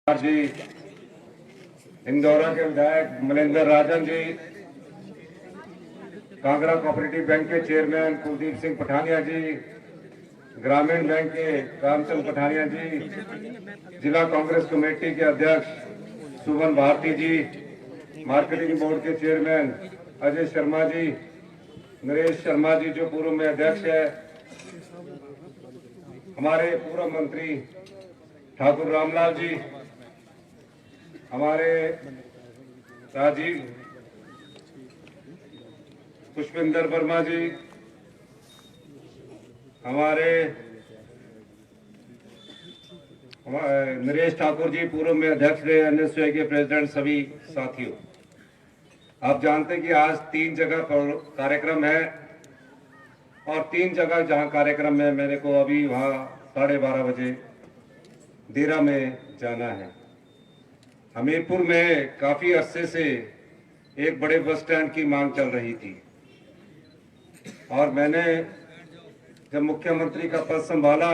जी, इंदौरा के विधायक Maninder Rajan ji, Kangra cooperative bank के चेयरमैन कुलदीप सिंह पठानिया जी, ग्रामीण बैंक के रामचंद्र पठानिया जी, जिला कांग्रेस कमेटी के अध्यक्ष सुमन भारती जी, मार्केटिंग बोर्ड के चेयरमैन अजय शर्मा जी, नरेश शर्मा जी जो पूर्व में अध्यक्ष है, हमारे पूर्व मंत्री ठाकुर रामलाल जी, हमारे राजीव पुष्पिंदर वर्मा जी, हमारे नरेश ठाकुर जी पूर्व में अध्यक्ष रहे, एनएसयूआई के प्रेसिडेंट, सभी साथियों, आप जानते हैं कि आज 3 जगह कार्यक्रम है और 3 जगह जहां कार्यक्रम है मेरे को अभी वहां 12:30 बजे देरा में जाना है। हमीरपुर में काफी अरसे से एक बड़े बस स्टैंड की मांग चल रही थी और मैंने जब मुख्यमंत्री का पद संभाला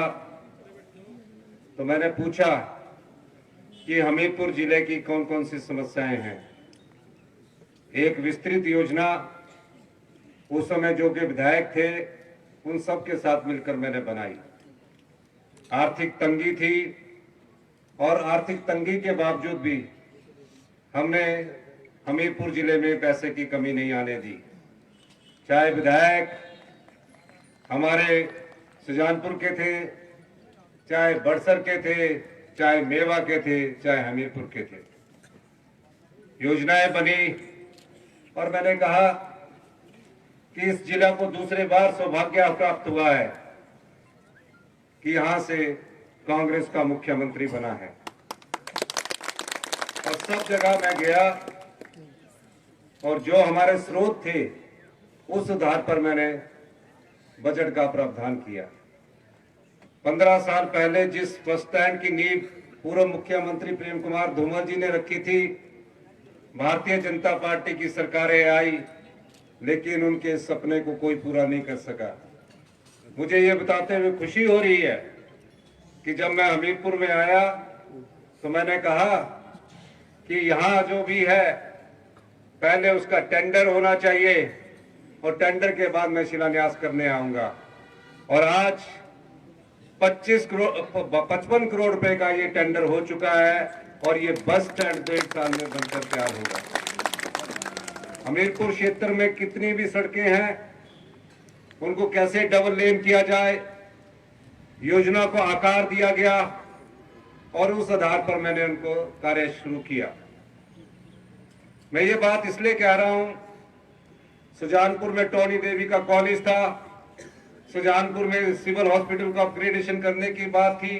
तो मैंने पूछा कि हमीरपुर जिले की कौन कौन सी समस्याएं हैं। एक विस्तृत योजना उस समय जो के विधायक थे उन सब के साथ मिलकर मैंने बनाई। आर्थिक तंगी थी और आर्थिक तंगी के बावजूद भी हमने हमीरपुर जिले में पैसे की कमी नहीं आने दी। चाहे विधायक हमारे सुजानपुर के थे, चाहे बड़सर के थे, चाहे मेवा के थे, चाहे हमीरपुर के थे, योजनाएं बनी और मैंने कहा कि इस जिला को दूसरे बार सौभाग्य प्राप्त हुआ है कि यहां से कांग्रेस का मुख्यमंत्री बना है। और सब जगह मैं गया और जो हमारे स्रोत थे उस आधार पर मैंने बजट का प्रावधान किया। 15 साल पहले जिस बस स्टैंड की नींव पूर्व मुख्यमंत्री प्रेम कुमार धूमल जी ने रखी थी, भारतीय जनता पार्टी की सरकारें आई लेकिन उनके सपने को कोई पूरा नहीं कर सका। मुझे ये बताते हुए खुशी हो रही है कि जब मैं हमीरपुर में आया तो मैंने कहा कि यहाँ जो भी है पहले उसका टेंडर होना चाहिए और टेंडर के बाद मैं शिलान्यास करने आऊंगा। और आज 55 करोड़ रुपए का ये टेंडर हो चुका है और ये बस स्टैंड 1.5 साल में बनकर तैयार होगा। हमीरपुर क्षेत्र में कितनी भी सड़कें हैं उनको कैसे डबल लेन किया जाए, योजना को आकार दिया गया और उस आधार पर मैंने उनको कार्य शुरू किया। मैं ये बात इसलिए कह रहा हूं, सुजानपुर में टोनी देवी का कॉलेज था, सुजानपुर में सिविल हॉस्पिटल का अपग्रेडेशन करने की बात थी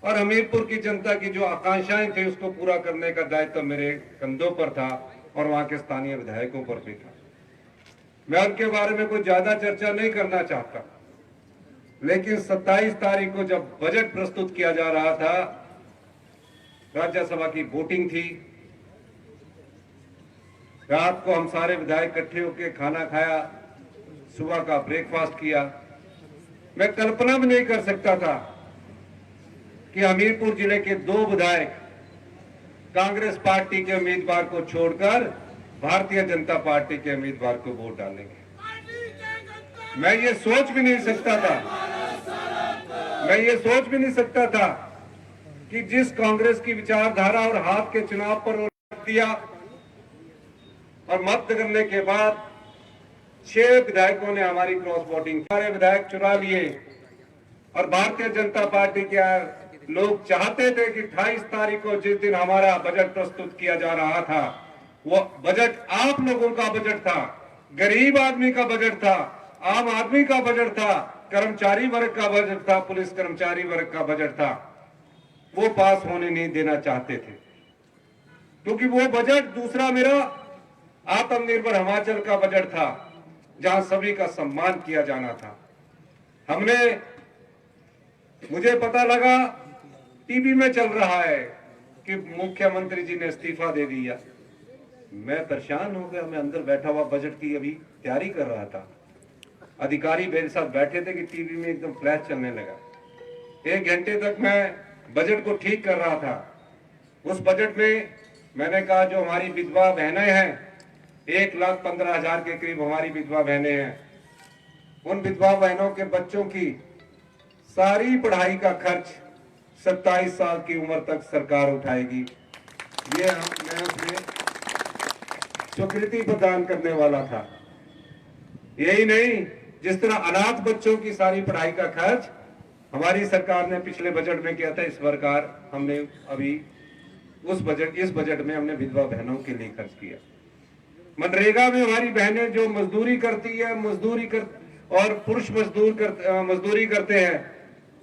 और हमीरपुर की जनता की जो आकांक्षाएं थी उसको पूरा करने का दायित्व मेरे कंधों पर था और वहां के स्थानीय विधायकों पर भी था। मैं उनके बारे में कोई ज्यादा चर्चा नहीं करना चाहता, लेकिन 27 तारीख को जब बजट प्रस्तुत किया जा रहा था, राज्यसभा की वोटिंग थी, रात को हम सारे विधायक इकट्ठे होकर खाना खाया, सुबह का ब्रेकफास्ट किया। मैं कल्पना भी नहीं कर सकता था कि हमीरपुर जिले के 2 विधायक कांग्रेस पार्टी के उम्मीदवार को छोड़कर भारतीय जनता पार्टी के उम्मीदवार को वोट डालेंगे। मैं ये सोच भी नहीं सकता था, कि जिस कांग्रेस की विचारधारा और हाथ के चुनाव पर रख दिया और मत करने के बाद 6 विधायकों ने हमारी क्रॉस वोटिंग, सारे विधायक चुरा लिए और भारतीय जनता पार्टी के लोग चाहते थे कि 28 तारीख को जिस दिन हमारा बजट प्रस्तुत किया जा रहा था, वो बजट आप लोगों का बजट था, गरीब आदमी का बजट था, आम आदमी का बजट था, कर्मचारी वर्ग का बजट था, पुलिस कर्मचारी वर्ग का बजट था, वो पास होने नहीं देना चाहते थे। क्योंकि वो बजट दूसरा मेरा आत्मनिर्भर हिमाचल का बजट था जहां सभी का सम्मान किया जाना था। मुझे पता लगा टीवी में चल रहा है कि मुख्यमंत्री जी ने इस्तीफा दे दिया। मैं परेशान हो गया, मैं अंदर बैठा हुआ बजट की अभी तैयारी कर रहा था, अधिकारी मेरे साथ बैठे थे कि टीवी में एकदम फ्लैश चलने लगा। 1 घंटे तक मैं बजट को ठीक कर रहा था उस बजट में मैंने कहा जो हमारी विधवा बहनें हैं, 1,15,000 के करीब हमारी विधवा बहनें हैं, उन विधवा बहनों के बच्चों की सारी पढ़ाई का खर्च 27 साल की उम्र तक सरकार उठाएगी। ये मैं उसमें स्वीकृति प्रदान करने वाला था। यही नहीं, जिस तरह अनाथ बच्चों की सारी पढ़ाई का खर्च हमारी सरकार ने पिछले बजट में किया था, इस प्रकार हमने अभी इस बजट में हमने विधवा बहनों के लिए खर्च किया। मनरेगा में हमारी बहनें जो मजदूरी करती है, और पुरुष मजदूरी करते हैं,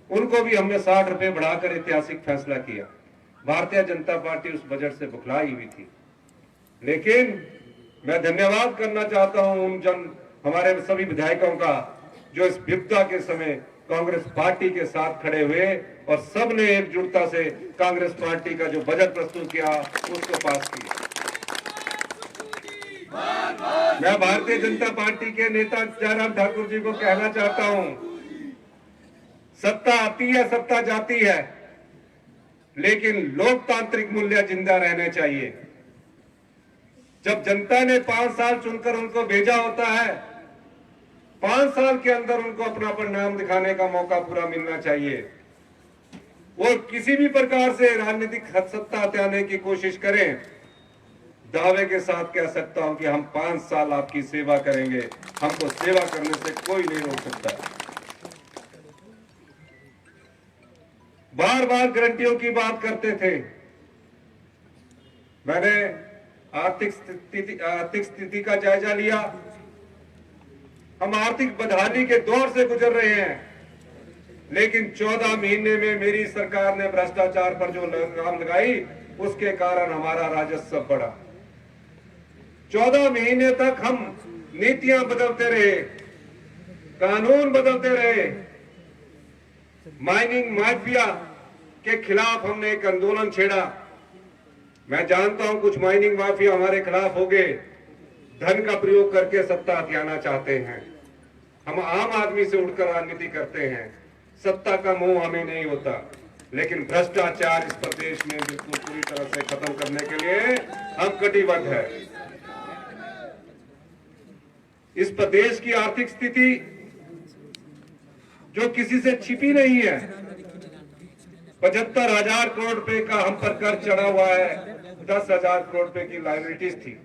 उनको भी हमने 60 रुपए बढ़ाकर ऐतिहासिक फैसला किया। भारतीय जनता पार्टी उस बजट से बुखलाई हुई थी, लेकिन मैं धन्यवाद करना चाहता हूं हमारे सभी विधायकों का, जो इस विपदा के समय कांग्रेस पार्टी के साथ खड़े हुए और सबने एकजुटता से कांग्रेस पार्टी का जो बजट प्रस्तुत किया उसको पास किया। मैं भारतीय जनता पार्टी के नेता जयराम ठाकुर जी को कहना चाहता हूं, सत्ता आती है, सत्ता जाती है, लेकिन लोकतांत्रिक मूल्य जिंदा रहने चाहिए। जब जनता ने 5 साल चुनकर उनको भेजा होता है, 5 साल के अंदर उनको अपना परिणाम दिखाने का मौका पूरा मिलना चाहिए। वो किसी भी प्रकार से राजनीतिक सत्ता हथियाने की कोशिश करें, दावे के साथ कह सकता हूं कि हम 5 साल आपकी सेवा करेंगे, हमको सेवा करने से कोई नहीं रोक सकता। बार बार गारंटियों की बात करते थे। मैंने आर्थिक स्थिति का जायजा लिया। हम आर्थिक बदहाली के दौर से गुजर रहे हैं, लेकिन 14 महीने में मेरी सरकार ने भ्रष्टाचार पर जो लगाम लगाई, उसके कारण हमारा राजस्व बढ़ा। 14 महीने तक हम नीतियां बदलते रहे, कानून बदलते रहे। माइनिंग माफिया के खिलाफ हमने एक आंदोलन छेड़ा। मैं जानता हूं कुछ माइनिंग माफिया हमारे खिलाफ हो गए, धन का प्रयोग करके सत्ता हथियाना चाहते हैं। हम आम आदमी से उठकर राजनीति करते हैं, सत्ता का मोह हमें नहीं होता, लेकिन भ्रष्टाचार इस प्रदेश में बिल्कुल पूरी तरह से खत्म करने के लिए हम कटिबद्ध है। इस प्रदेश की आर्थिक स्थिति जो किसी से छिपी नहीं है, 75,000 करोड़ रुपए का हम पर कर्ज चढ़ा हुआ है, 10,000 करोड़ रुपए की लायबिलिटीज थी।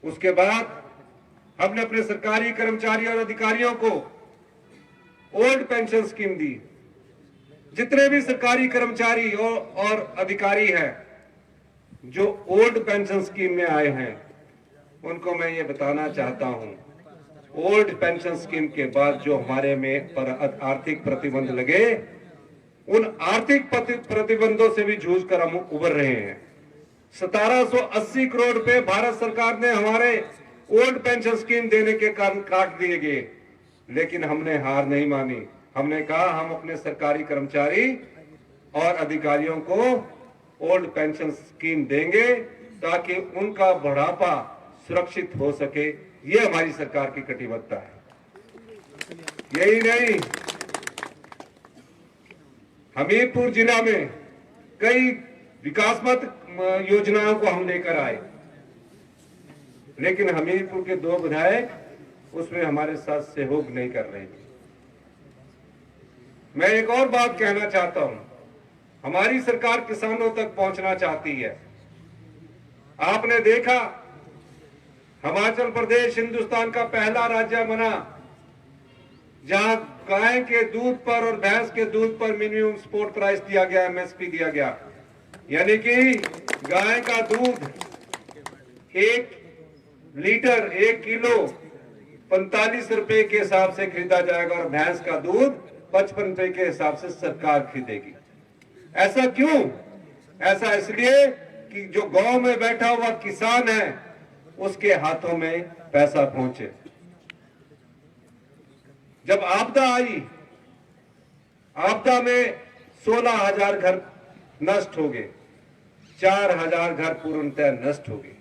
उसके बाद हमने अपने सरकारी कर्मचारियों और अधिकारियों को ओल्ड पेंशन स्कीम दी। जितने भी सरकारी कर्मचारी और अधिकारी हैं जो ओल्ड पेंशन स्कीम में आए हैं, उनको मैं ये बताना चाहता हूं, ओल्ड पेंशन स्कीम के बाद जो हमारे में पर आर्थिक प्रतिबंध लगे, उन आर्थिक प्रतिबंधों से भी जूझ कर हम उबर रहे हैं। 1780 करोड़ रुपए भारत सरकार ने हमारे ओल्ड पेंशन स्कीम देने के कारण काट दिए गए, लेकिन हमने हार नहीं मानी। हमने कहा हम अपने सरकारी कर्मचारी और अधिकारियों को ओल्ड पेंशन स्कीम देंगे ताकि उनका बुढ़ापा सुरक्षित हो सके। ये हमारी सरकार की कटिबद्धता है। यही नहीं, हमीरपुर जिला में कई विकासात्मक योजनाओं को हम लेकर आए, लेकिन हमीरपुर के 2 विधायक उसमें हमारे साथ सहयोग नहीं कर रहे थे। मैं एक और बात कहना चाहता हूं, हमारी सरकार किसानों तक पहुंचना चाहती है। आपने देखा हिमाचल प्रदेश हिंदुस्तान का पहला राज्य बना जहां गाय के दूध पर और भैंस के दूध पर मिनिमम सपोर्ट प्राइस दिया गया, एमएसपी दिया गया, यानी कि गाय का दूध 1 लीटर 1 किलो 45 रुपए के हिसाब से खरीदा जाएगा और भैंस का दूध 55 रुपए के हिसाब से सरकार खरीदेगी। ऐसा क्यों? ऐसा इसलिए कि जो गांव में बैठा हुआ किसान है उसके हाथों में पैसा पहुंचे। जब आपदा आई, आपदा में 16,000 घर नष्ट हो गए, 4,000 घर पूर्णतः नष्ट हो गए।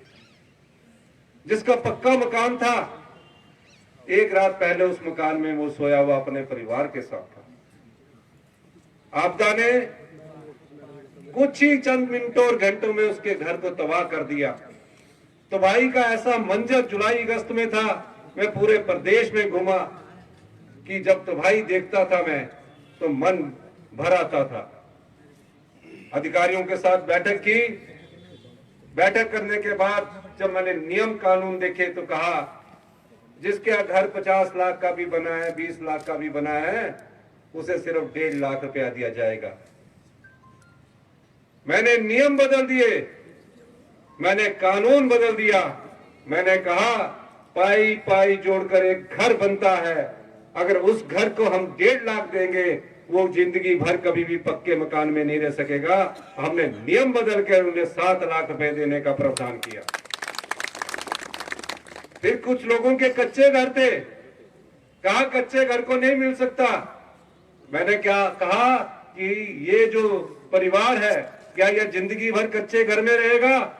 जिसका पक्का मकान था, एक रात पहले उस मकान में वो सोया हुआ अपने परिवार के साथ था। आपदा ने कुछ ही चंद मिनटों और घंटों में उसके घर को तबाह कर दिया। तो भाई का ऐसा मंजर जुलाई अगस्त में था, मैं पूरे प्रदेश में घूमा कि जब तो भाई देखता था मैं तो मन भर आता था। अधिकारियों के साथ बैठक की। बैठक करने के बाद जब मैंने नियम कानून देखे तो कहा जिसके घर 50 लाख का भी बना है, 20 लाख का भी बना है, उसे सिर्फ 1.5 लाख रुपया दिया जाएगा। मैंने नियम बदल दिए, मैंने कानून बदल दिया। मैंने कहा पाई पाई जोड़कर एक घर बनता है, अगर उस घर को हम 1.5 लाख देंगे वो जिंदगी भर कभी भी पक्के मकान में नहीं रह सकेगा। हमने नियम बदल कर उन्हें 7 लाख रुपए देने का प्रावधान किया। फिर कुछ लोगों के कच्चे घर थे, कहा कच्चे घर को नहीं मिल सकता। मैंने क्या कहा कि ये जो परिवार है क्या यह जिंदगी भर कच्चे घर में रहेगा?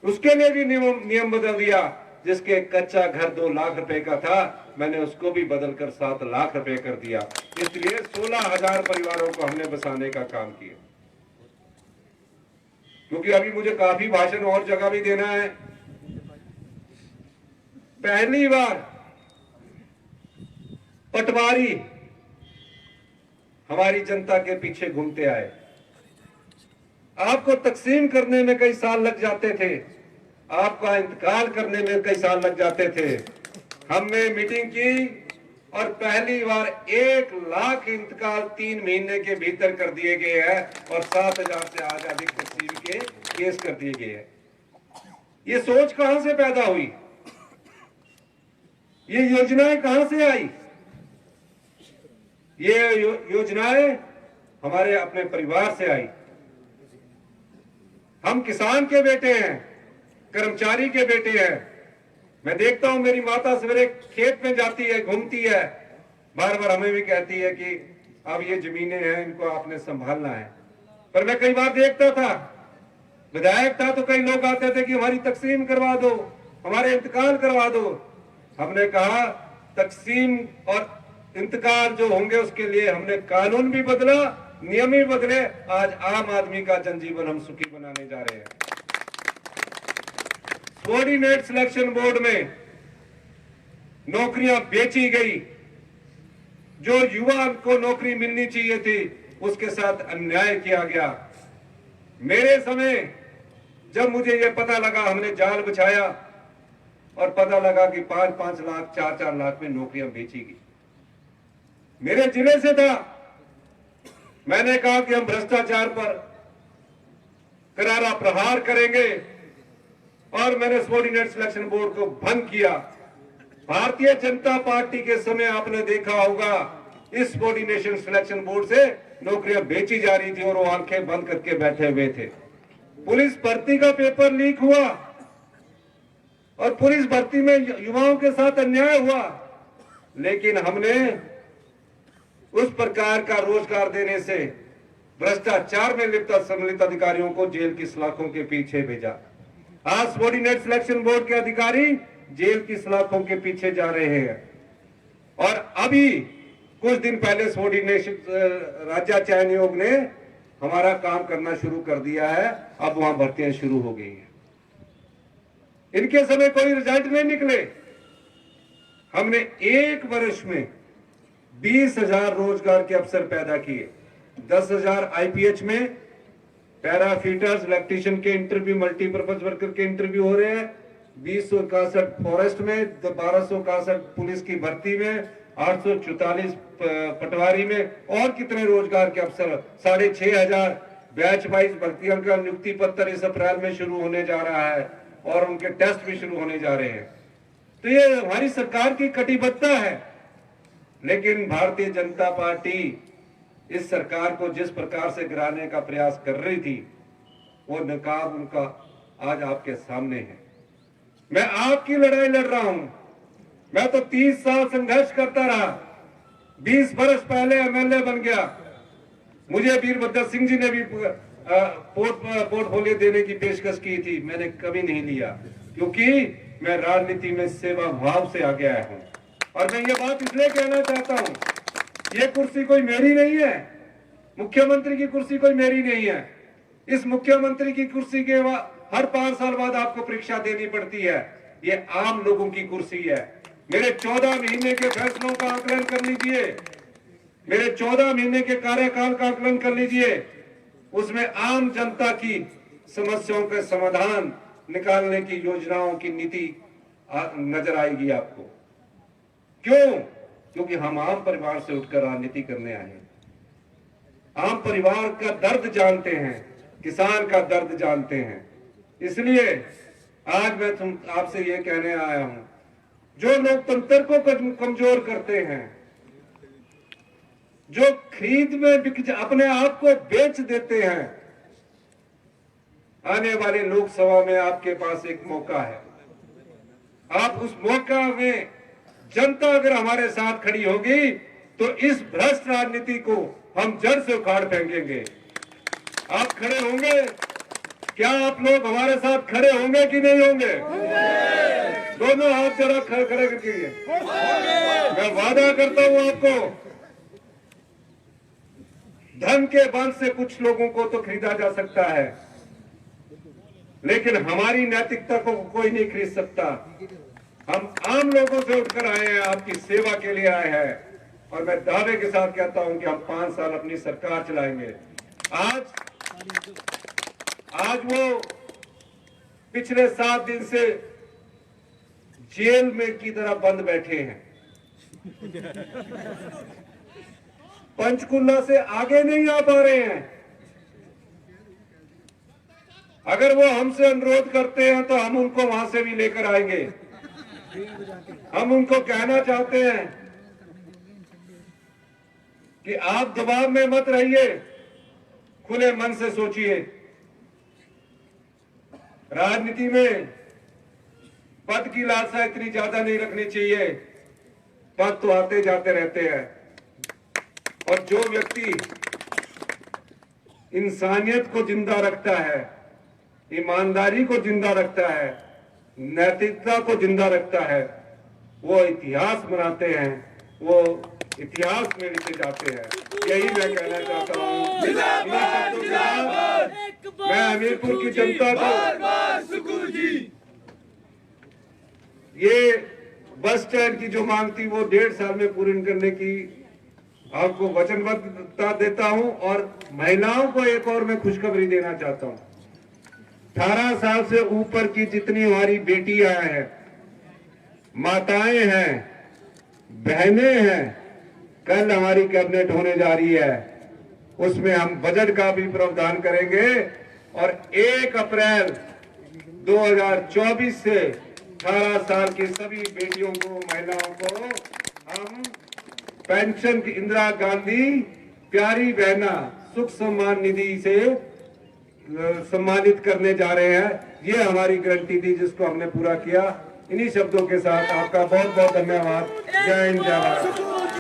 उसके लिए भी नियम बदल दिया। जिसके कच्चा घर 2 लाख रुपए का था, मैंने उसको भी बदलकर 7 लाख रुपए कर दिया। इसलिए 16,000 परिवारों को हमने बसाने का काम किया। क्योंकि अभी मुझे काफी भाषण और जगह भी देना है। पहली बार पटवारी हमारी जनता के पीछे घूमते आए। आपको तकसीम करने में कई साल लग जाते थे, आपका इंतकाल करने में कई साल लग जाते थे। हमने मीटिंग की और पहली बार 1 लाख इंतकाल 3 महीने के भीतर कर दिए गए हैं और 7,000 से आज अधिक तकसीम के केस कर दिए गए हैं। ये सोच कहां से पैदा हुई? ये योजनाएं कहां से आई? ये योजनाएं हमारे अपने परिवार से आई। हम किसान के बेटे हैं, कर्मचारी के बेटे हैं। मैं देखता हूं मेरी माता सवेरे खेत में जाती है, घूमती है, बार बार हमें भी कहती है कि अब ये जमीनें हैं, इनको आपने संभालना है। पर मैं कई बार देखता था, विधायक था तो कई लोग आते थे कि हमारी तकसीम करवा दो, हमारे इंतकाल करवा दो। हमने कहा तकसीम और इंतकाल जो होंगे उसके लिए हमने कानून भी बदला, नियम भी बदले। आज आम आदमी का जनजीवन हम सुखी बनाने जा रहे हैं। कोऑर्डिनेट सिलेक्शन बोर्ड में नौकरियां बेची गई। जो युवा को नौकरी मिलनी चाहिए थी उसके साथ अन्याय किया गया। मेरे समय जब मुझे यह पता लगा, हमने जाल बिछाया और पता लगा कि 5-5 लाख 4-4 लाख में नौकरियां बेची गई। मेरे जिले से था। मैंने कहा कि हम भ्रष्टाचार पर करारा प्रहार करेंगे और मैंने सबऑर्डिनेट सिलेक्शन बोर्ड को भंग किया। भारतीय जनता पार्टी के समय आपने देखा होगा इस सबऑर्डिनेशन सिलेक्शन बोर्ड से नौकरियां बेची जा रही थी और वो आंखें बंद करके बैठे हुए थे। पुलिस भर्ती का पेपर लीक हुआ और पुलिस भर्ती में युवाओं के साथ अन्याय हुआ, लेकिन हमने उस प्रकार का रोजगार देने से भ्रष्टाचार में लिप्त सम्मिलित अधिकारियों को जेल की सलाखों के पीछे भेजा। आज सबऑर्डिनेट सिलेक्शन बोर्ड के अधिकारी जेल की सलाखों के पीछे जा रहे हैं। और अभी कुछ दिन पहले सबऑर्डिनेशन राज्य चयन आयोग ने हमारा काम करना शुरू कर दिया है। अब वहां भर्तियां शुरू हो गई हैं। इनके समय कोई रिजल्ट नहीं निकले। हमने 1 वर्ष में 20,000 रोजगार के अवसर पैदा किए। 10,000 आईपीएच में पैरा फीटर्स, इलेक्ट्रीशियन के इंटरव्यू, मल्टीपर्पज वर्कर के इंटरव्यू हो रहे हैं। 2061 फॉरेस्ट में, 1261 पुलिस की भर्ती में, 844 पटवारी में, और कितने रोजगार के अवसर। 6,500 बैच वाइज भर्तियों का नियुक्ति पत्र इस अप्रैल में शुरू होने जा रहा है और उनके टेस्ट भी शुरू होने जा रहे हैं। तो ये हमारी सरकार की कटिबद्धता है। लेकिन भारतीय जनता पार्टी इस सरकार को जिस प्रकार से गिराने का प्रयास कर रही थी, वो नकाब उनका आज आपके सामने है। मैं आपकी लड़ाई लड़ रहा हूं। मैं तो 30 साल संघर्ष करता रहा। 20 वर्ष पहले एमएलए बन गया। मुझे वीरभद्र सिंह जी ने भी पोर्टफोलियो देने की पेशकश की थी, मैंने कभी नहीं लिया, क्योंकि मैं राजनीति में सेवा भाव से आगे आया हूं। और मैं ये बात इसलिए कहना चाहता हूं, ये कुर्सी कोई मेरी नहीं है, मुख्यमंत्री की कुर्सी कोई मेरी नहीं है, इस मुख्यमंत्री की कुर्सी के हर 5 साल बाद आपको परीक्षा देनी पड़ती है। ये आम लोगों की कुर्सी है। मेरे 14 महीने के फैसलों का आकलन कर लीजिए, मेरे 14 महीने के कार्यकाल का आकलन कर लीजिए। उसमें आम जनता की समस्याओं के समाधान निकालने की योजनाओं की नीति नजर आएगी आपको। क्यों? क्योंकि हम आम परिवार से उठकर राजनीति करने आए हैं। आम परिवार का दर्द जानते हैं, किसान का दर्द जानते हैं। इसलिए आज मैं आपसे ये कहने आया हूं, जो लोकतंत्र को कमजोर करते हैं, जो खरीद में अपने आप को बेच देते हैं, आने वाली लोकसभा में आपके पास एक मौका है। आप उस मौका में जनता अगर हमारे साथ खड़ी होगी तो इस भ्रष्ट राजनीति को हम जड़ से उखाड़ फेंकेंगे। आप खड़े होंगे? क्या आप लोग हमारे साथ खड़े होंगे कि नहीं होंगे? दोनों हाथ जरा खड़े करके। मैं वादा करता हूं आपको, धन के बल से कुछ लोगों को तो खरीदा जा सकता है, लेकिन हमारी नैतिकता को कोई नहीं खरीद सकता। हम आम लोगों से उठकर आए हैं, आपकी सेवा के लिए आए हैं, और मैं दावे के साथ कहता हूं कि हम 5 साल अपनी सरकार चलाएंगे। आज वो पिछले 7 दिन से जेल में की तरह बंद बैठे हैं, पंचकुला से आगे नहीं आ पा रहे हैं। अगर वो हमसे अनुरोध करते हैं तो हम उनको वहां से भी लेकर आएंगे। हम उनको कहना चाहते हैं कि आप दबाव में मत रहिए, खुले मन से सोचिए। राजनीति में पद की लालसा इतनी ज्यादा नहीं रखनी चाहिए। पद तो आते जाते रहते हैं, और जो व्यक्ति इंसानियत को जिंदा रखता है, ईमानदारी को जिंदा रखता है, नैतिकता को जिंदा रखता है, वो इतिहास बनाते हैं, वो इतिहास में लिखे जाते हैं। यही मैं कहना चाहता हूँ। मैं हमीरपुर की जनता को ये बस स्टैंड की जो मांग थी वो 1.5 साल में पूरी करने की आपको वचनबद्धता देता हूं। और महिलाओं को एक और मैं खुशखबरी देना चाहता हूं। 18 साल से ऊपर की जितनी हमारी बेटियां हैं, माताएं हैं, बहनें हैं, कल हमारी कैबिनेट होने जा रही है, उसमें हम बजट का भी प्रावधान करेंगे। और 1 अप्रैल 2024 से 18 साल की सभी बेटियों को, महिलाओं को हम पेंशन की इंदिरा गांधी प्यारी बहना सुख सम्मान निधि से सम्मानित करने जा रहे हैं। ये हमारी गारंटी थी जिसको हमने पूरा किया। इन्हीं शब्दों के साथ आपका बहुत बहुत धन्यवाद। जय हिंद, जय भारत।